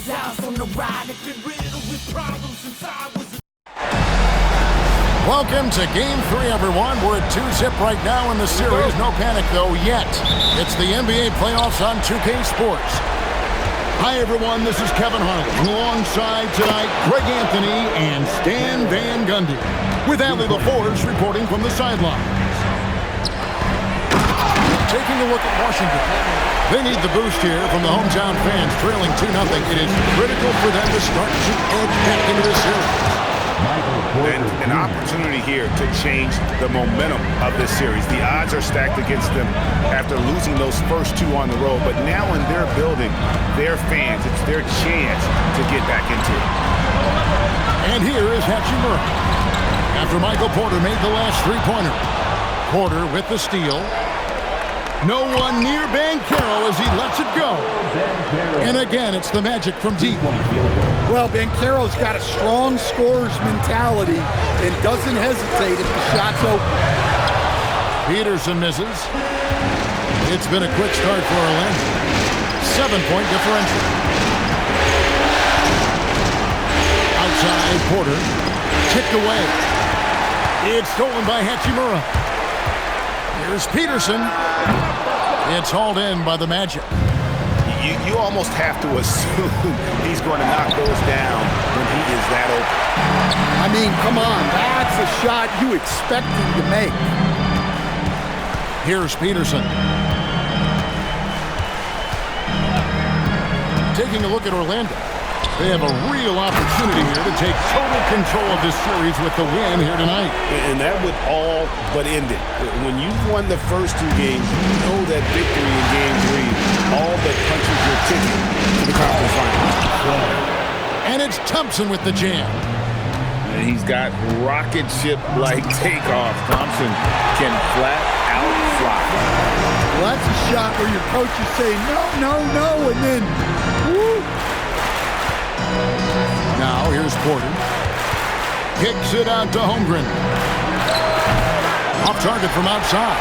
down from the ride. It's been riddled with problems since I was a... Welcome to Game 3, everyone. We're at 2-zip right now in the series. No panic, though, yet. It's the NBA playoffs on 2K Sports. Hi, everyone. This is Kevin Harlan. Alongside tonight, Greg Anthony and Stan Van Gundy. With Allie LaForge reporting from the sidelines. Taking a look at Washington. They need the boost here from the hometown fans, trailing 2-0. It is critical for them to start to edge back into this series. And an opportunity here to change the momentum of this series. The odds are stacked against them after losing those first two on the road. But now in their building, their fans, it's their chance to get back into it. And here is Hachimura. After Michael Porter made the last three-pointer. Porter with the steal. No one near Banchero as he lets it go. And again, it's the Magic from deep. Well, Banchero's got a strong scorer's mentality and doesn't hesitate if the shot's open. Peterson misses. It's been a quick start for Orlando. 7-point differential. Outside, Porter. Kicked away. It's stolen by Hachimura. Here's Peterson. It's hauled in by the Magic. You almost have to assume he's going to knock those down when he is that open. I mean, come on. That's a shot you expect him to make. Here's Peterson. Taking a look at Orlando. They have a real opportunity here to take total control of this series with the win here tonight. And that would all but end it. When you've won the first two games, you know that victory in Game 3 all but punches your ticket to the conference final. And it's Thompson with the jam. And he's got rocket ship-like takeoff. Thompson can flat out fly. Well, that's a shot where your coach is saying, no, and then, woo. Now, here's Porter. Kicks it out to Holmgren. Off target from outside.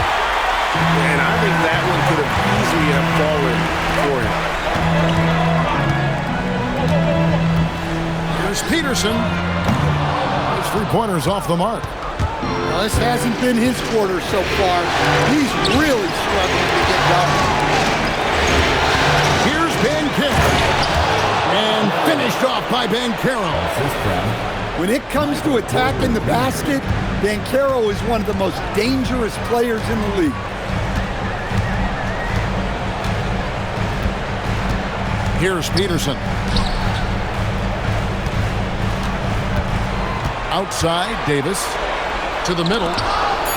And I think that one could have easily have fallen for him. Here's Peterson. His three-pointer's off the mark. Well, this hasn't been his quarter so far. He's really struggling to get going. Here's Banchero. And finished off by Banchero. When it comes to attacking the basket, Banchero is one of the most dangerous players in the league. Here's Peterson. Outside, Davis. To the middle.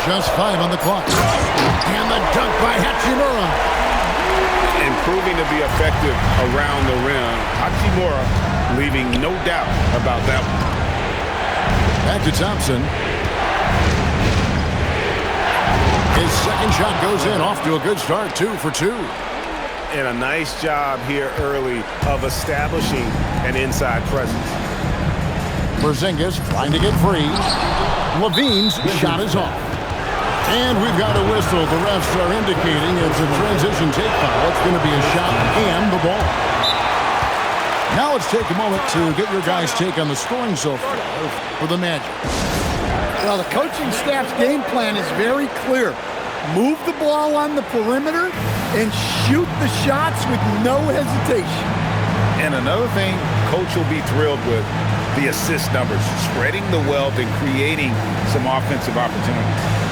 Just 5 on the clock. And the dunk by Hachimura. And proving to be effective around the rim. Hachimura leaving no doubt about that one. Back to Thompson. His second shot goes in. Off to a good start. 2 for 2. And a nice job here early of establishing an inside presence. Porzingis trying to get free. Levine's shot is off. And we've got a whistle. The refs are indicating it's a transition take foul. It's going to be a shot and the ball. Now let's take a moment to get your guys' take on the scoring so far for the Magic. Well, the coaching staff's game plan is very clear. Move the ball on the perimeter and shoot the shots with no hesitation. And another thing Coach will be thrilled with, the assist numbers, spreading the wealth and creating some offensive opportunities.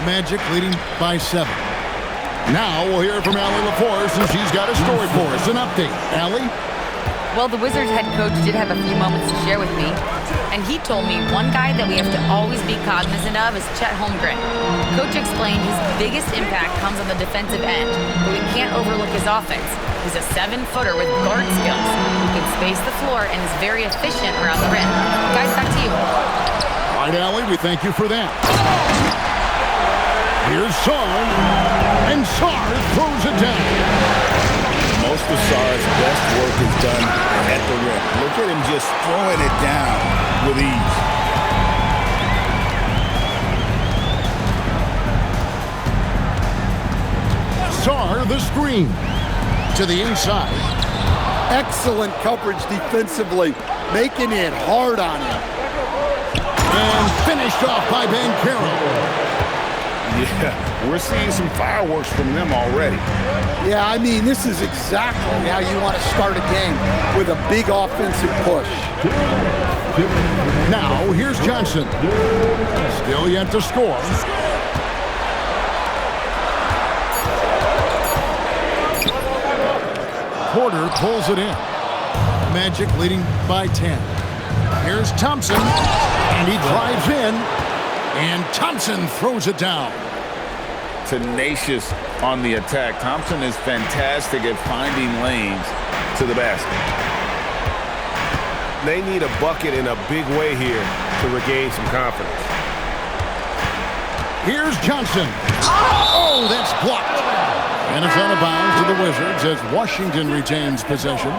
Magic leading by 7. Now we'll hear from Allie LaForge since she's got a story for us. An update. Allie? Well, the Wizards head coach did have a few moments to share with me, and he told me one guy that we have to always be cognizant of is Chet Holmgren. Coach explained his biggest impact comes on the defensive end, but we can't overlook his offense. He's a 7-footer with guard skills. He can space the floor and is very efficient around the rim. Guys, back to you. All right, Allie, we thank you for that. Here's Sarr, and Sarr throws it down. Most of Sarr's best work is done at the rim. Look at him just throwing it down with ease. Sarr, the screen. To the inside. Excellent coverage defensively, making it hard on him. And finished off by Banchero. Yeah, we're seeing some fireworks from them already. Yeah, I mean, this is exactly how you want to start a game, with a big offensive push. Now, here's Johnson. Still yet to score. Porter pulls it in. Magic leading by 10. Here's Thompson, and he drives in, and Thompson throws it down. Tenacious on the attack. Thompson is fantastic at finding lanes to the basket. They need a bucket in a big way here to regain some confidence. Here's Johnson. Oh, that's blocked. And it's out of bounds to the Wizards as Washington retains possession.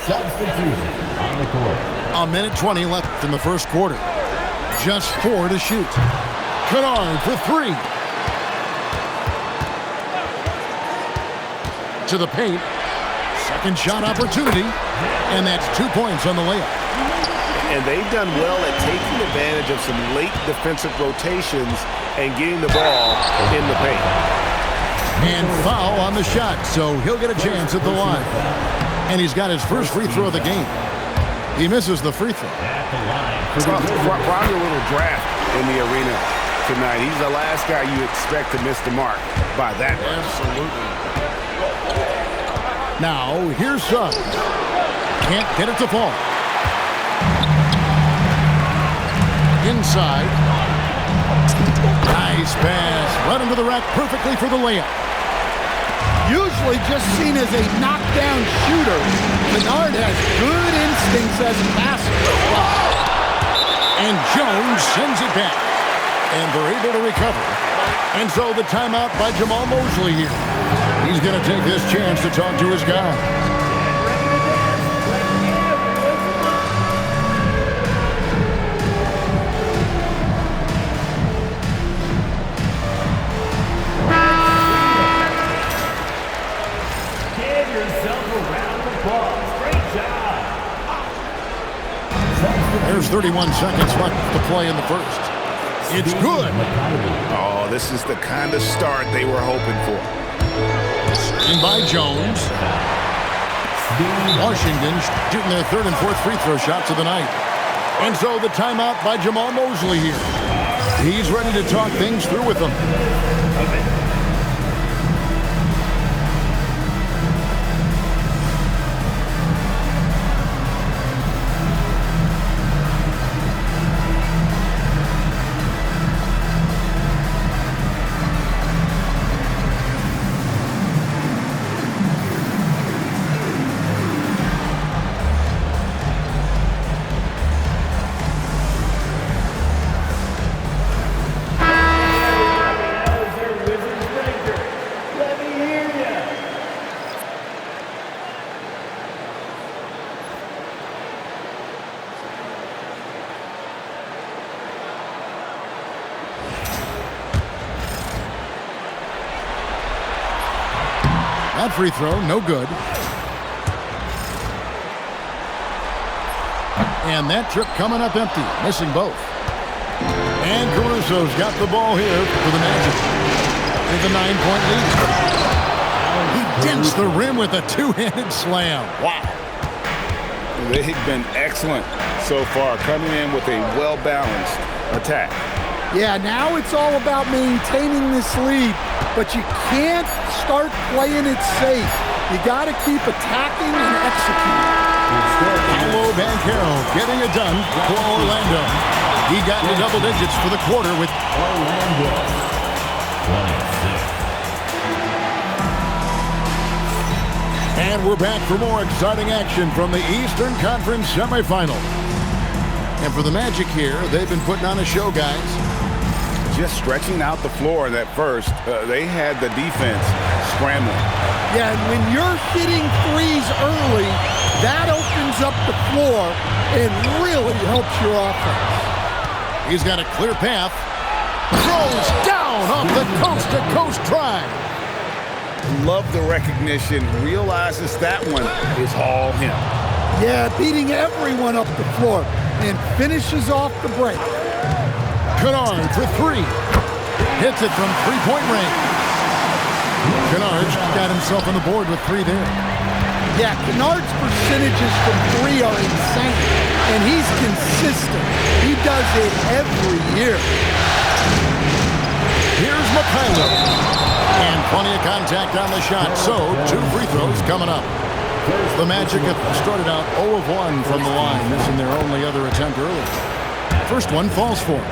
Substitution on the court. A minute 20 left in the first quarter. Just 4 to shoot. Kennard for 3. To the paint. Second shot opportunity. And that's 2 points on the layup. And they've done well at taking advantage of some late defensive rotations and getting the ball in the paint. And foul on the shot, so he'll get a chance at the line. And he's got his first free throw of the game. He misses the free throw. Probably a little draft in the arena tonight. He's the last guy you expect to miss the mark by that much. Absolutely. Now, here's Suggs. Can't get it to fall. Inside. Nice pass. Right into the rack perfectly for the layup. Usually just seen as a knockdown shooter, Kennard has good instincts as a passer. And Jones sends it back. And they're able to recover. And so the timeout by Jamal Mosley here. He's going to take this chance to talk to his guy. Give yourself a round of applause. Great job. There's 31 seconds left to play in the first. It's good. Oh, this is the kind of start they were hoping for. In by Jones. Washington shooting their third and fourth free throw shots of the night. And so the timeout by Jamal Mosley here. He's ready to talk things through with them. That free throw, no good. And that trip coming up empty, missing both. And Caruso's got the ball here for the Magic. With a 9-point lead. He dents the rim with a two-handed slam. Wow. They've been excellent so far, coming in with a well-balanced attack. Yeah, now it's all about maintaining this lead, but you can't start playing it safe. You got to keep attacking and executing. Paolo Banchero getting it done for Orlando. He got into double digits for the quarter with Orlando 26. And we're back for more exciting action from the Eastern Conference semifinals. And for the Magic here, they've been putting on a show, guys. Just stretching out the floor in that first, they had the defense scrambling. Yeah, and when you're hitting threes early, that opens up the floor and really helps your offense. He's got a clear path. Throws down off the coast-to-coast drive. Love the recognition. Realizes that one is all him. Yeah, beating everyone up the floor and finishes off the break. Kennard for three. Hits it from three-point range. Kennard's got himself on the board with three there. Yeah, Kennard's percentages from three are insane, and he's consistent. He does it every year. Here's Mikhailo. And plenty of contact on the shot, so 2 free throws coming up. The Magic have started out 0 of 1 from the line, missing their only other attempt early. First one falls for him.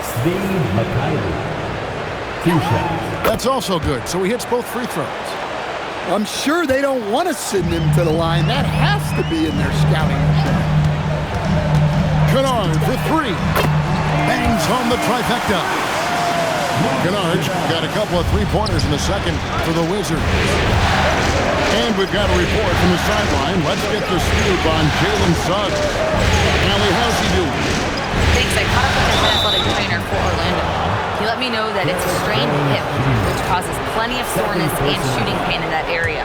Steve Mikhailo. 2 shots. That's also good, so he hits both free throws. I'm sure they don't want to send him to the line. That has to be in their scouting report. Kennard for three. Bangs home the trifecta. Kennard's got a couple of three-pointers in the second for the Wizards. And we've got a report from the sideline. Let's get the scoop on Jalen Suggs. Allie, how's he doing? Thanks. I caught up with his athletic trainer for Orlando. He let me know that it's a strained hip, which causes plenty of soreness and shooting pain in that area.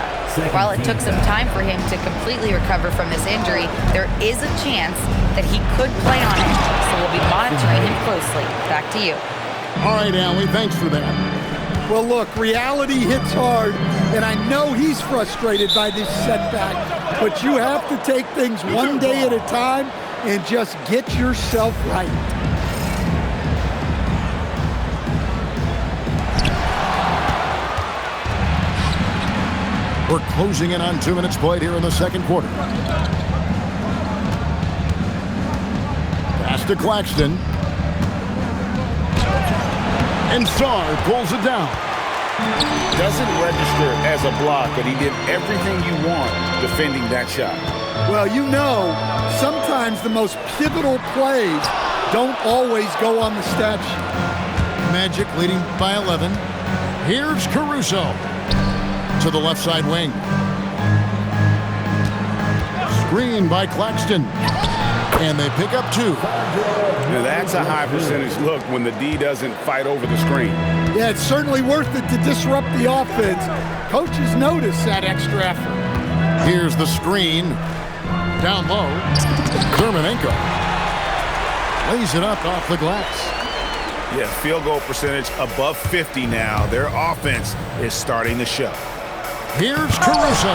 While it took some time for him to completely recover from this injury, there is a chance that he could play on it. So we'll be monitoring him closely. Back to you. All right, Allie, thanks for that. Well, look, reality hits hard, and I know he's frustrated by this setback, but you have to take things one day at a time and just get yourself right. We're closing in on 2 minutes played here in the second quarter. Pass to Claxton. And Sarr pulls it down. Doesn't register as a block, but he did everything you want defending that shot. Well, you know, sometimes the most pivotal plays don't always go on the stat sheet. Magic leading by 11. Here's Caruso to the left side wing. Screen by Claxton. And they pick up 2. Now that's a high percentage look when the D doesn't fight over the screen. Yeah, it's certainly worth it to disrupt the offense. Coaches notice that extra effort. Here's the screen. Down low. Dermanenko lays it up off the glass. Yeah, field goal percentage above 50 now. Their offense is starting to show. Here's Caruso.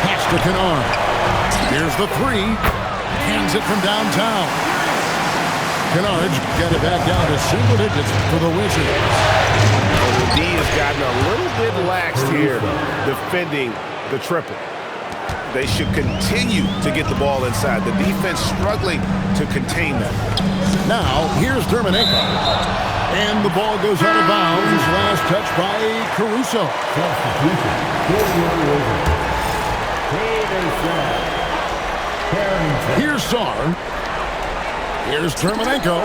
Pass to Kennard. Here's the 3. Hands it from downtown. Kennard's got it back down to single digits for the Wizards. Well, the D has gotten a little bit lax here defending the triple. They should continue to get the ball inside. The defense struggling to contain them. Now, here's Dermanenko. And the ball goes out of bounds. Last touch by Caruso. Substitution. For your Wizards. Taylor Suggs. Here's Sarr. Here's Dermanenko.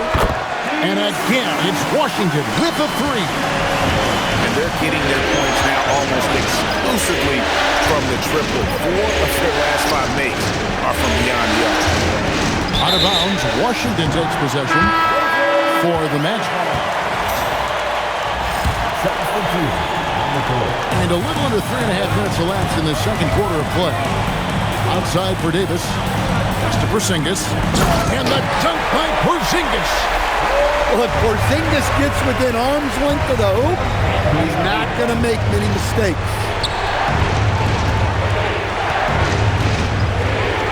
And again, it's Washington with a 3. And they're getting their points now almost exclusively from the triple. 4 of their last 5 makes are from beyond the arc. Out of bounds, Washington takes possession for the Magic. And a little under 3.5 minutes elapsed in the second quarter of play. Outside for Davis. Pass to Porzingis. And the dunk by Porzingis. Well, if Porzingis gets within arm's length of the hoop, he's not going to make many mistakes.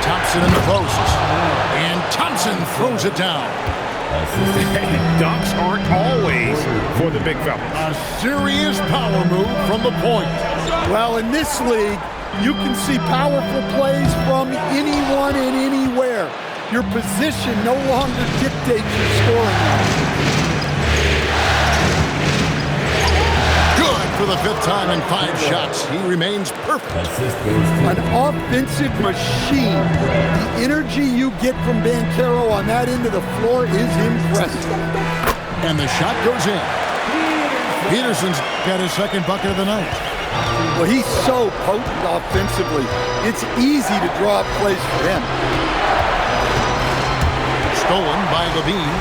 Thompson in the post. And Thompson throws it down. Dunks aren't always for the big fellas. A serious power move from the point. Well, in this league, you can see powerful plays from anyone and anywhere. Your position no longer dictates your scoring. Good for the 5th time in 5 shots. He remains perfect. Assist goes to An offensive machine. The energy you get from Banchero on that end of the floor is impressive. And the shot goes in. Peterson's got his 2nd bucket of the night. Well, he's so potent offensively. It's easy to draw up plays for him. Stolen by Levine.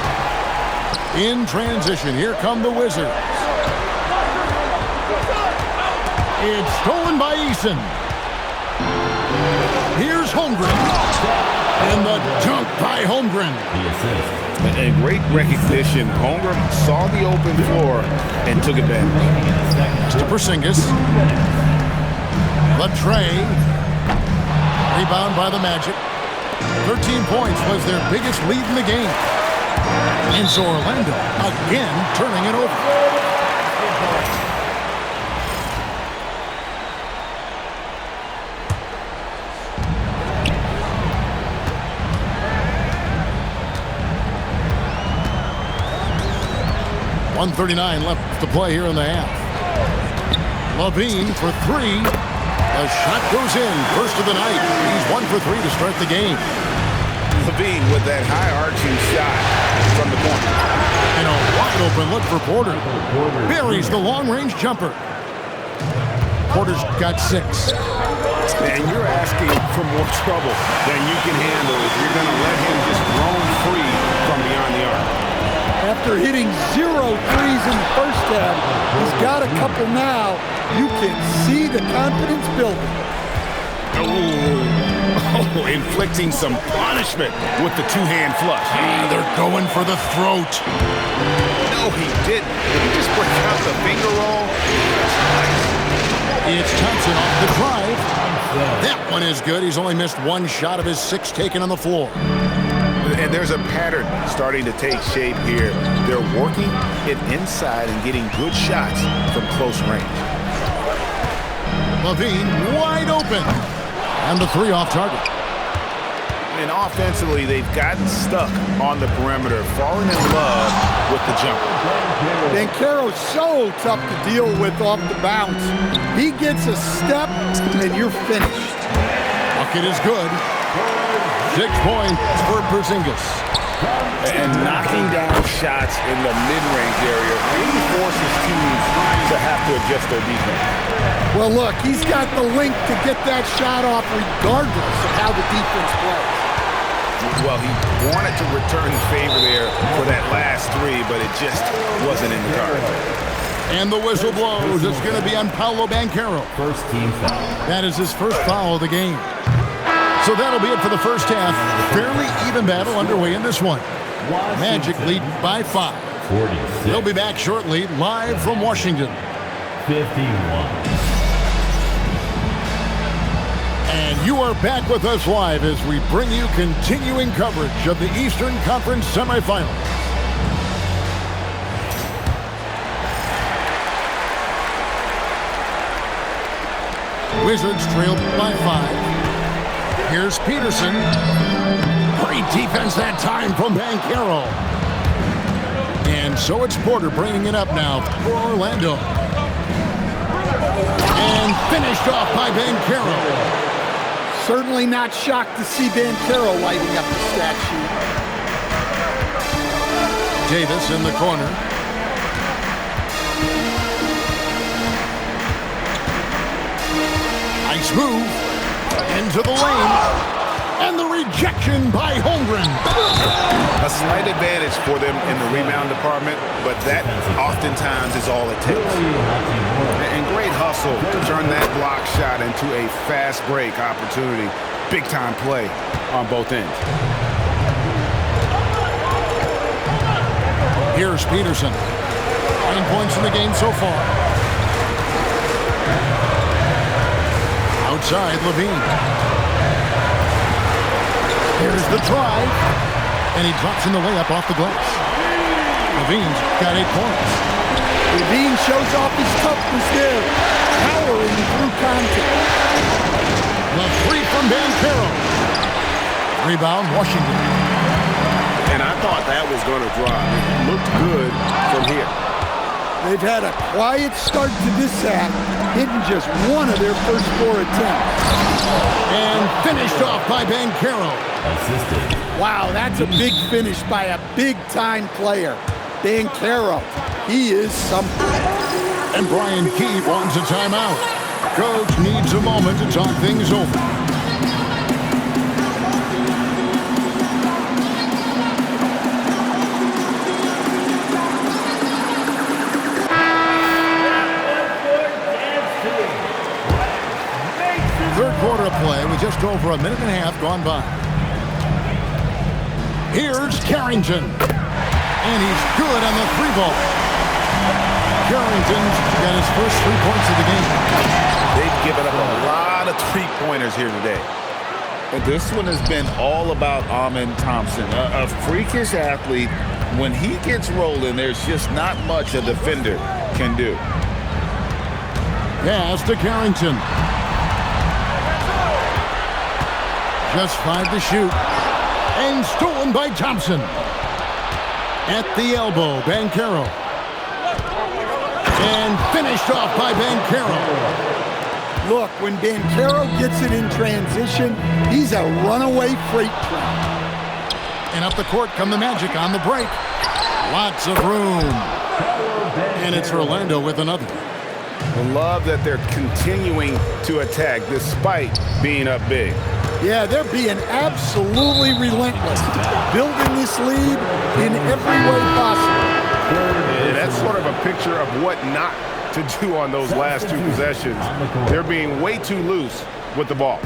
In transition, here come the Wizards. It's stolen by Eason. Here's Holmgren. And the dunk by Holmgren. the assist. And great recognition. Holmgren saw the open floor and took advantage. To Porzingis. Latrey. Rebound by the Magic. 13 points was their biggest lead in the game. And so Orlando again turning it over. .139 left to play here in the half. Levine for 3. The shot goes in. First of the night. He's 1 for 3 to start the game. Levine with that high arching shot from the corner. And a wide open look for Porter. Buries the long-range jumper. Porter's got 6. And you're asking for more trouble than you can handle if you're going to let him just roam free from beyond the arc. After hitting 0 threes in the first half, he's got a couple now. You can see the confidence building. Oh, inflicting some punishment with the 2-hand flush. They're going for the throat. No, he didn't. He just breaks out the finger roll. It's Thompson off the drive. That one is good. He's only missed 1 shot of his 6 taken on the floor. And there's a pattern starting to take shape here. They're working it inside and getting good shots from close range. Levine wide open. And the 3 off target. And offensively, they've gotten stuck on the perimeter, falling in love with the jumper. Banchero's so tough to deal with off the bounce. He gets a step, and you're finished. Bucket is good. 6 points for Porzingis. And knocking down shots in the mid-range area really forces teams to have to adjust their defense. Well, look, he's got the link to get that shot off regardless of how the defense plays. Well, he wanted to return the favor there for that last 3, but it just wasn't in the cards. And the whistle blows. It's going to be on Paolo Banchero. First team foul. That is his first foul of the game. So that'll be it for the first half. Fairly even battle underway in this one. Magic lead by 5. 46. They'll be back shortly, live from Washington. 51. And you are back with us live as we bring you continuing coverage of the Eastern Conference semifinals. Wizards trailed by 5. Here's Peterson. Great defense that time from Banchero. And so it's Porter bringing it up now for Orlando. And finished off by Banchero. Certainly not shocked to see Banchero lighting up the stat sheet. Davis in the corner. Nice move. Into the lane. And the rejection by Holmgren. A slight advantage for them in the rebound department, but that oftentimes is all it takes. And great hustle to turn that block shot into a fast break opportunity. Big time play on both ends. Here's Peterson. 9 points in the game so far. Outside, Levine. Here's the drive. And he drops in the layup off the glass. Levine's got 8 points. Levine shows off his toughness there, powering through contact. The 3 from Banchero. Rebound, Washington. And I thought that was going to drop. It looked good from here. They've had a quiet start to this half, hitting just one of their first 4 attempts. And finished off by Banchero. Assisted. Wow, that's a big finish by a big-time player. Banchero, he is something. And Brian Keith wants a timeout. Coach needs a moment to talk things over. Third quarter of play with just over a minute and a half gone by. Here's Carrington. And he's good on the 3-ball. Carrington's got his first 3 points of the game. They've given up a lot of 3-pointers here today. And this one has been all about Amen Thompson, a freakish athlete. When he gets rolling, there's just not much a defender can do. Pass to Carrington. Just 5 to shoot. And stolen by Thompson. At the elbow, Banchero. And finished off by Banchero. Look, when Banchero gets it in transition, he's a runaway freight train. And up the court come the Magic on the break. Lots of room. And it's Orlando with another. I love that they're continuing to attack despite being up big. Yeah, they're being absolutely relentless, building this lead in every way possible. And that's sort of a picture of what not to do on those last 2 possessions. They're being way too loose with the ball.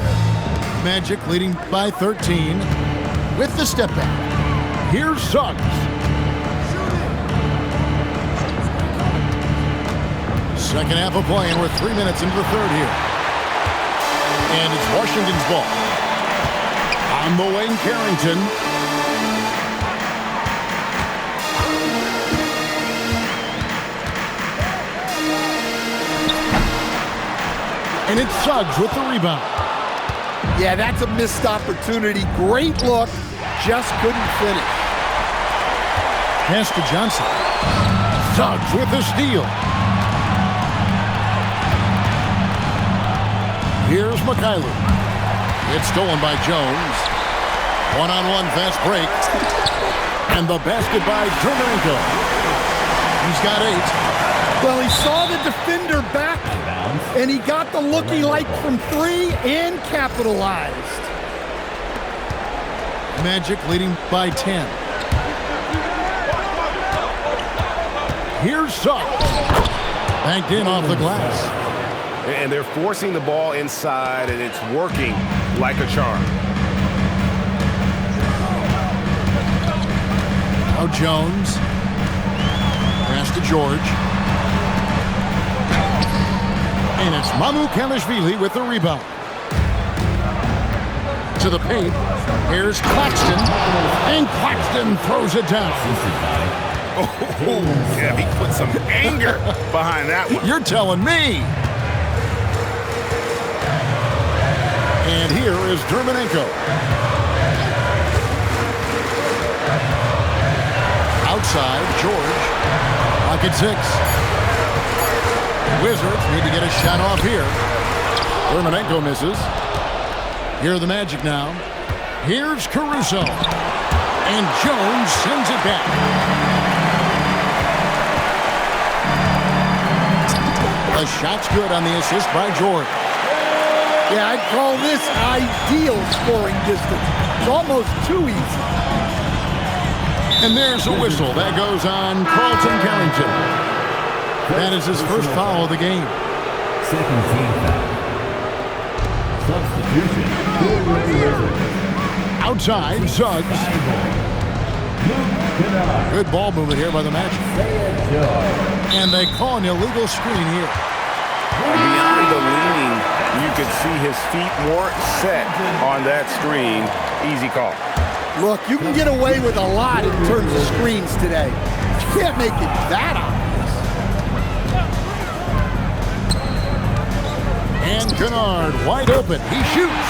Magic leading by 13 with the step back. Here's Suggs. Second half of play, and we're 3 minutes into the third here. And it's Washington's ball. On the wing, Carrington. And it's Suggs with the rebound. Yeah, that's a missed opportunity. Great look, just couldn't finish. Pass to Johnson. Suggs with the steal. Here's McKaylu. It's stolen by Jones. One-on-one fast break. And the basket by Dermenko. He's got 8. Well, he saw the defender back, and he got the look he liked from 3 and capitalized. Magic leading by 10. Here's Suggs. Banked in off the glass. And they're forcing the ball inside, and it's working like a charm. Now Jones. Pass to George. And it's Mamukelashvili with the rebound. To the paint. Here's Claxton. And Claxton throws it down. Oh, yeah, he put some anger behind that one. You're telling me. And here is Dermenko. Outside, George. Pocket 6. Wizards need to get a shot off here. Dermenko misses. Here are the Magic now. Here's Caruso. And Jones sends it back. The shot's good on the assist by George. Yeah, I'd call this ideal scoring distance. It's almost too easy. And there's a whistle. That goes on Carlton Carrington. That is his first foul of the game. Second team foul. Substitution. Outside, Suggs. Good ball movement here by the Magic. And they call an illegal screen here. Beyond the leaning, you could see his feet weren't set on that screen. Easy call. Look, you can get away with a lot in terms of screens today. You can't make it that obvious. And Kennard wide open. He shoots.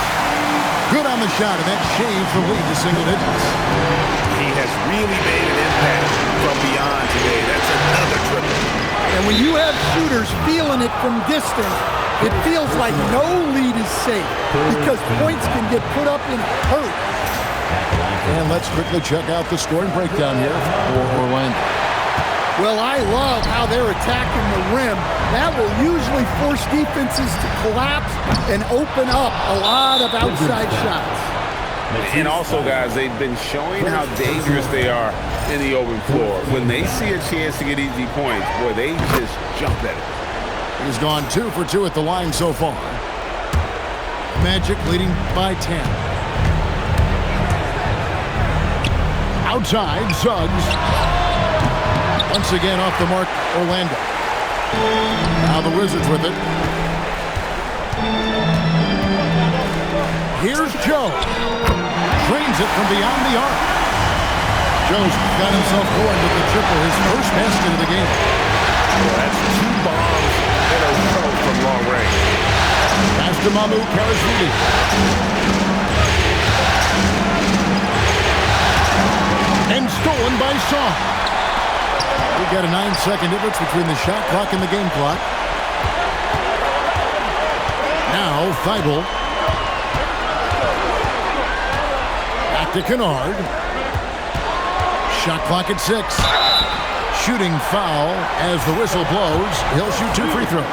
Good on the shot, and that shaves the lead to single digits. He has really made an impact from beyond today. That's another triple. And when you have shooters feeling it from distance, it feels like no lead is safe because points can get put up in a hurry. And let's quickly check out the scoring breakdown here for Orlando. Well, I love how they're attacking the rim. That will usually force defenses to collapse and open up a lot of outside shots. And also, guys, they've been showing how dangerous they are in the open floor. When they see a chance to get easy points, boy, they just jump at it. He's gone 2 for 2 at the line so far. Magic leading by 10. Outside, Suggs. Once again off the mark, Orlando. Now the Wizards with it. Here's Joe. Drains it from beyond the arc. Joe's got himself going with the triple, his first basket of the game. That's 2 bombs in a row from long range. Pass to Mamukelashvili. And stolen by Song. We've got a 9-second difference between the shot clock and the game clock. Now, Thibault. Back to Kennard. Shot clock at 6. Shooting foul as the whistle blows. He'll shoot 2 free throws.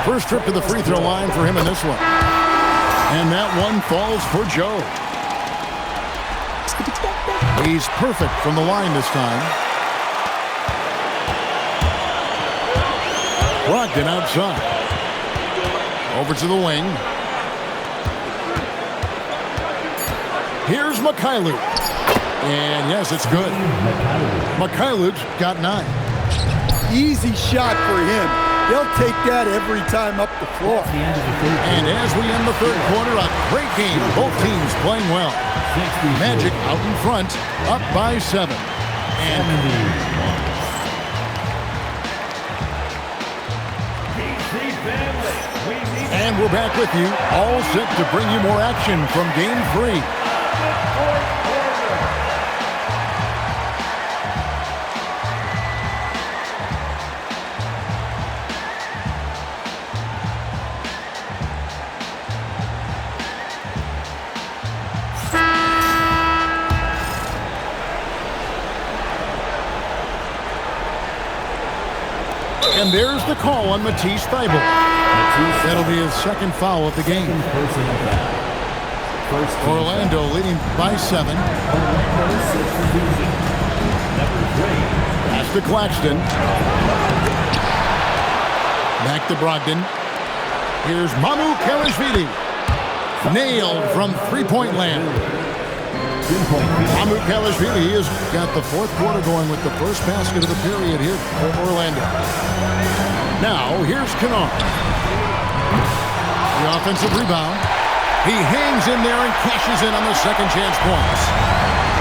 First trip to the free throw line for him in this one. And that one falls for Joe. He's perfect from the line this time. Brogdon outside. Over to the wing. Here's Mykhailiuk. And yes, it's good. Mykhailiuk got 9. Easy shot for him. They'll take that every time up the floor. And as we end the third quarter, a great game. Both teams playing well. Magic out in front, up by 7. And we're back with you, all set to bring you more action from Game 3. And there's the call on Matisse Thybulle. That'll be his second foul of the game. Orlando leading by 7. Pass to Claxton. Back to Brogdon. Here's Mamukelashvili. Nailed from three-point land. Mamukelashvili has got the fourth quarter going with the first basket of the period here for Orlando. Now, here's Kennard. The offensive rebound. He hangs in there and cashes in on the second chance points.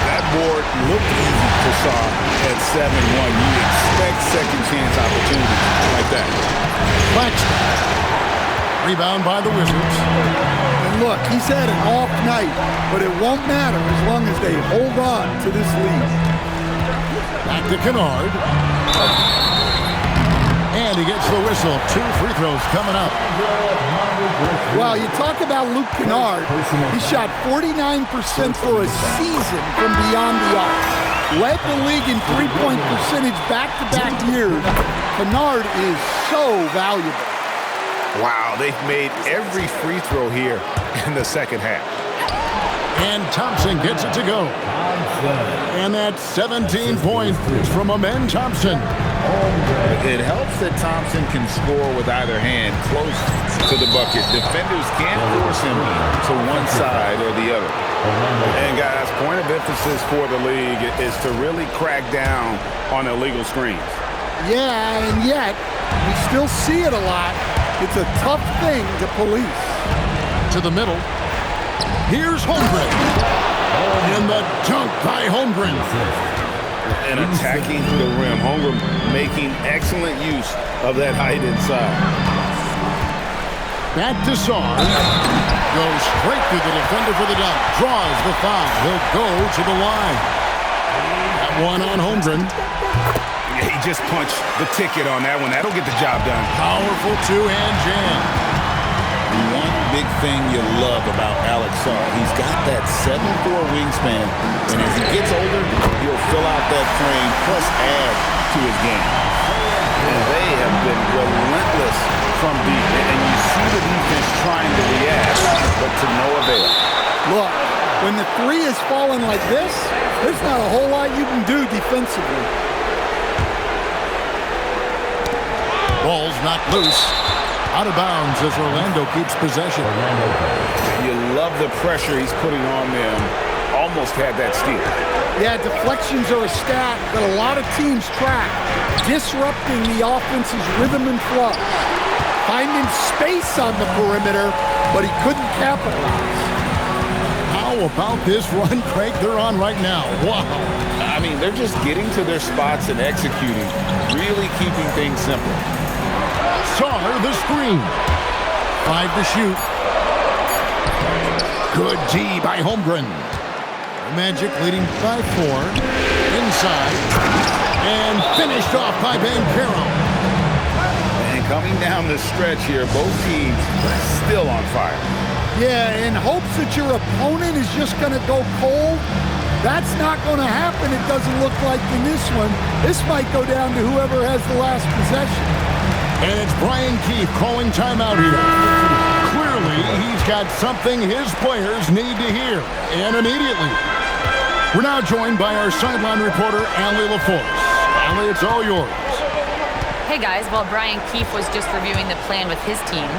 That board looked easy to Shaw at 7-1. You expect second chance opportunities like that. Claxton. Rebound by the Wizards. And look, he's had an off night, but it won't matter as long as they hold on to this lead. Back to Kennard. And he gets the whistle. 2 free throws coming up. Well, you talk about Luke Kennard. He shot 49% for a season from beyond the arc. Led the league in three-point percentage back-to-back years. Kennard is so valuable. Wow, they've made every free throw here in the second half. And Thompson gets it to go. And that's 17 points from Amen Thompson. It helps that Thompson can score with either hand close to the bucket. Defenders can't force him to one side or the other. And guys, point of emphasis for the league is to really crack down on illegal screens. Yeah, and yet, we still see it a lot. It's a tough thing to police. To the middle. Here's Holmgren. And the dunk by Holmgren. And attacking the rim. Holmgren making excellent use of that height inside. Back to Sarr. Goes straight through the defender for the dunk. Draws the foul. He'll go to the line. That one on Holmgren. He just punched the ticket on that one. That'll get the job done. Powerful two-hand jam. One big thing you love about Alex Saw, he's got that 7'4" wingspan, and as he gets older, he'll fill out that frame plus add to his game. And they have been relentless from deep, and you see the defense trying to react, but to no avail. Look, when the three is falling like this, there's not a whole lot you can do defensively. Ball's knocked loose. Out of bounds as Orlando keeps possession. You love the pressure he's putting on them. Almost had that steal. Yeah, deflections are a stat that a lot of teams track, disrupting the offense's rhythm and flow. Finding space on the perimeter, but he couldn't capitalize. How about this run, Craig, they're on right now? Wow. I mean, they're just getting to their spots and executing, really keeping things simple. Sauer the screen. 5 to shoot. Good D by Holmgren. Magic leading by 4. Inside. And finished off by Banchero. And coming down the stretch here, both teams still on fire. Yeah, in hopes that your opponent is just going to go cold, that's not going to happen, it doesn't look like in this one. This might go down to whoever has the last possession. And it's Brian Keefe calling timeout here. Clearly, he's got something his players need to hear, and immediately. We're now joined by our sideline reporter, Allie LaForce. Allie, it's all yours. Hey guys, while Brian Keefe was just reviewing the plan with his team,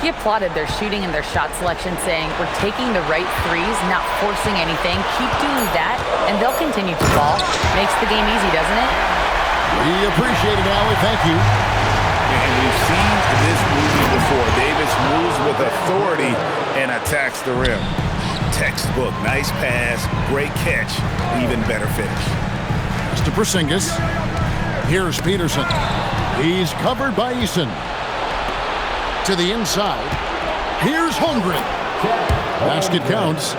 he applauded their shooting and their shot selection, saying, "We're taking the right threes, not forcing anything. Keep doing that, and they'll continue to ball." Makes the game easy, doesn't it? We appreciate it, Allie. Thank you. And we've seen this movie before. Davis moves with authority and attacks the rim. Textbook. Nice pass, great catch, even better finish. To Porzingis. Here's Peterson. He's covered by Eason. To the inside. Here's Holmgren. Basket counts.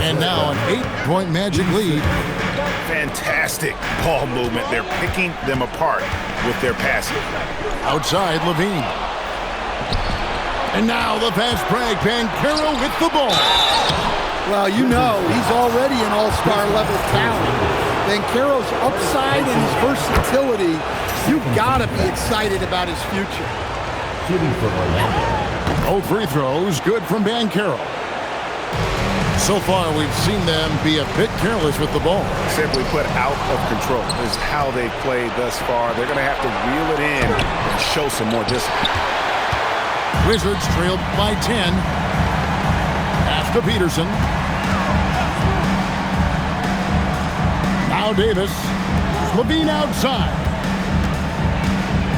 And now an 8-point Magic lead. Fantastic ball movement. They're picking them apart with their passing. Outside, Levine. And now the fast break. Banchero with the ball. Well, you know, he's already an all-star level talent. Banchero's upside and his versatility, you've got to be excited about his future. Shooting for Orlando. Both free throws, good from Banchero. So far, we've seen them be a bit careless with the ball. Simply put, out of control is how they've played thus far. They're going to have to reel it in and show some more discipline. Wizards trailed by 10. Pass to Peterson. Now Davis. Levine outside.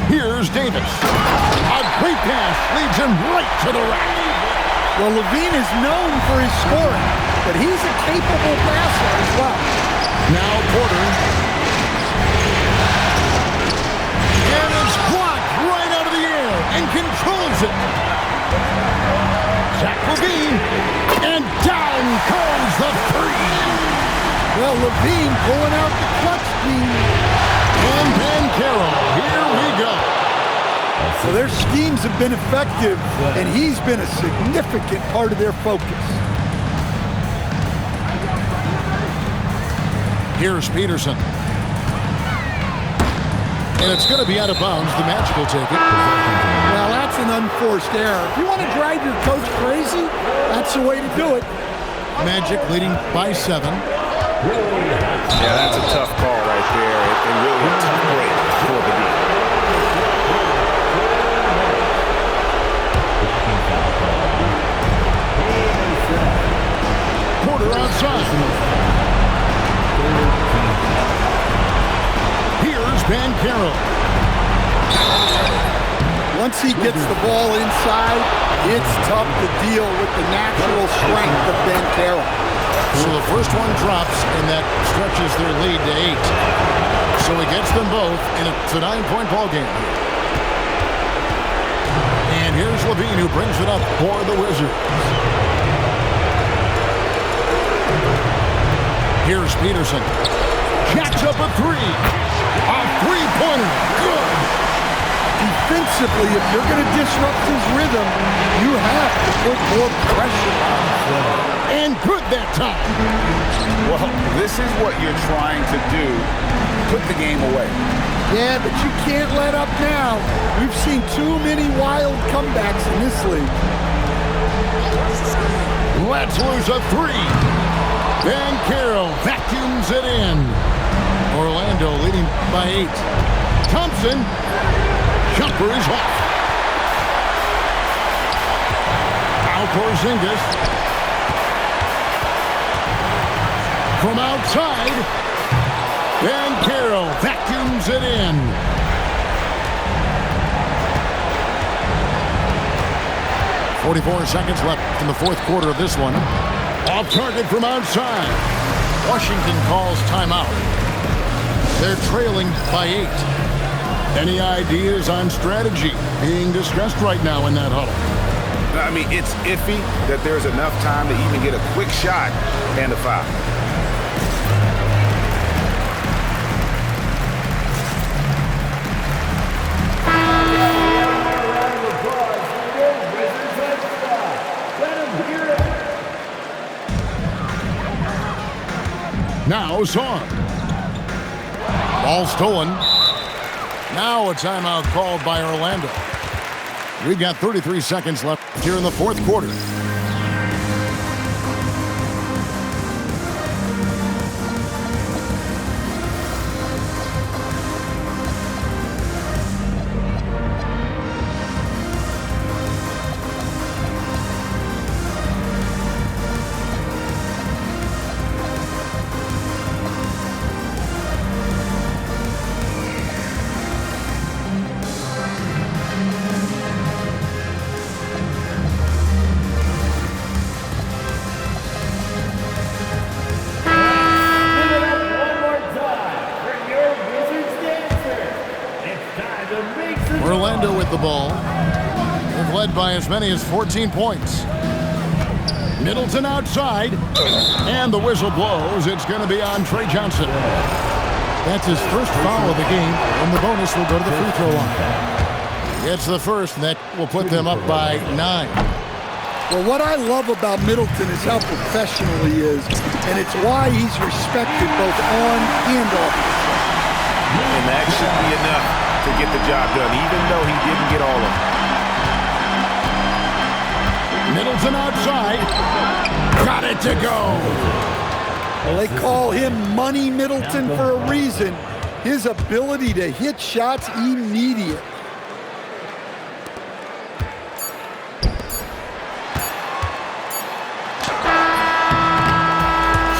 Here's Davis. A great pass leads him right to the rack. Well, Levine is known for his scoring, but he's a capable passer as well. Now Porter. And it's blocked right out of the air and controls it. Zach Levine. And down goes the three. Well, Levine pulling out the clutch gene. And Banchero. Here we go. So their schemes have been effective, and he's been a significant part of their focus. Here's Peterson. And it's going to be out of bounds. The Magic will take it. Well, that's an unforced error. If you want to drive your coach crazy, that's the way to do it. Magic leading by 7. Yeah, that's a tough call right there. And really a tough break for the D. Porter outside. Here's Banchero. Once he gets the ball inside, it's tough to deal with the natural strength of Banchero. So the first one drops, and that stretches their lead to 8. So he gets them both, and it's a 9-point ball game. And here's Levine, who brings it up for the Wizards. Here's Peterson. jacks up a three. A three-pointer. Good. Defensively, if you're going to disrupt his rhythm, you have to put more pressure on him. And good that time. Well, this is what you're trying to do. Put the game away. Yeah, but you can't let up now. We've seen too many wild comebacks in this league. Let's lose a three. Dan Carroll vacuums it in. Orlando leading by 8. Thompson. Jumper is off. Now Porzingis. From outside. Dan Carroll vacuums it in. .44 seconds left in the fourth quarter of this one. Off target from outside. Washington calls timeout. They're trailing by 8. Any ideas on strategy being discussed right now in that huddle? I mean, it's iffy that there's enough time to even get a quick shot and a foul. Now Zorn. Ball stolen. Now a timeout called by Orlando. We've got 33 seconds left here in the fourth quarter. Orlando with the ball. They've led by as many as 14 points. Middleton outside. And the whistle blows. It's going to be on Trey Johnson. That's his first foul of the game, and the bonus will go to the free throw line. It's the first, and that will put them up by 9. Well, what I love about Middleton is how professional he is, and it's why he's respected both on and off. And that should be enough to get the job done, even though he didn't get all of it. Middleton outside. Got it to go. Well, they call him Money Middleton for a reason. His ability to hit shots immediate.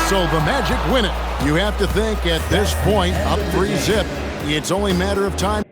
So the Magic win it. You have to think at this point, up 3-zip, it's only a matter of time.